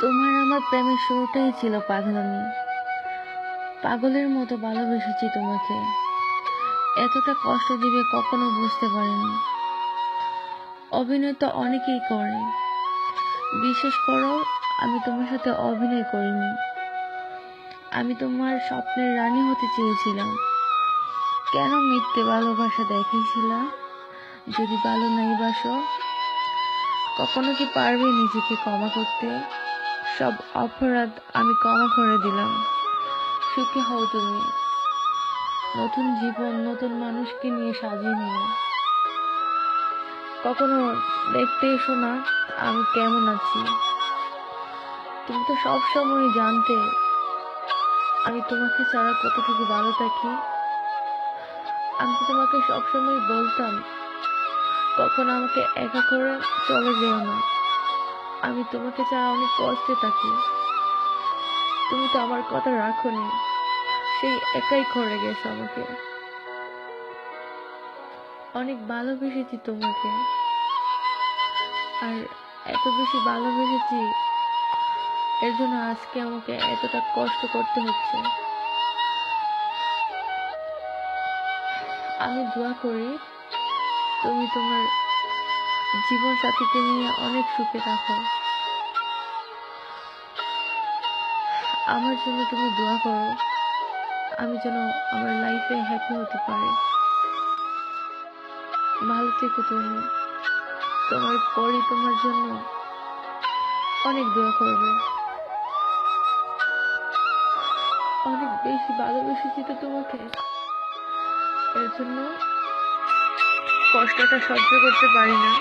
তোমার আমার প্রেমের শুরুটাই ছিল পাগলামি। পাগলের মতো ভালোবেসেছি তোমাকে। এতটা কষ্ট দিবে কখনো বুঝতে পারিনি। অভিনয় তো অনেকেই করে, বিশেষ করো আমি তোমার সাথে অভিনয় করিনি। আমি তোমার স্বপ্নের রানী হতে চেয়েছিলাম। কেন মিথ্যে ভালোবাসা দেখাইছিলা? যদি ভালো নাই বাসো, কখনো কি পারবে নিজেকে ক্ষমা করতে? সব অপরাধ আমি ক্ষমা করে দিলাম। সুখী হও তুমি। নতুন জীবন নতুন মানুষকে নিয়ে সাজিয়ে নিও। কখনো দেখতে এসো না আমি কেমন আছি। তুমি তো সবসময় জানতে আমি তোমাকে ছাড়া কতটুকু ভালো থাকি। আমি তো তোমাকে সবসময় বলতাম কখনো আমাকে একা করে চলে যেও না। আমি তোমাকে ছাড়া অনেক কষ্টে থাকি। তুমি তো আমার কথা রাখোনি, সেই একাই করে গেছো আমাকে। অনেক ভালোবেসেছি তোমাকে, আর এত বেশি ভালোবেসেছি এর জন্য আজকে আমাকে এতটা কষ্ট করতে হচ্ছে। আমি দোয়া করি তুমি তোমার জীবন সাথীকে নিয়ে অনেক সুখে থাকো। আমার জন্য তুমি দোয়া করো, আমি যেন আমার লাইফে হ্যাপি হতে পারি। ভালো থেকো তুমি। তোমার পরই তোমার জন্য অনেক দোয়া করবে। অনেক বেশি ভালোবেসেছি তো তোমাকে, এর জন্য কষ্টটা সহ্য করতে পারি না।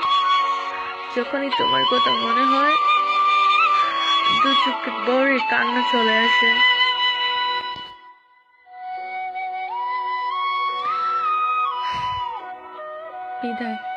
যখনই তোমার কথা মনে হয় দু চোখে বড়ই কান্না চলে আসে। বিদায়।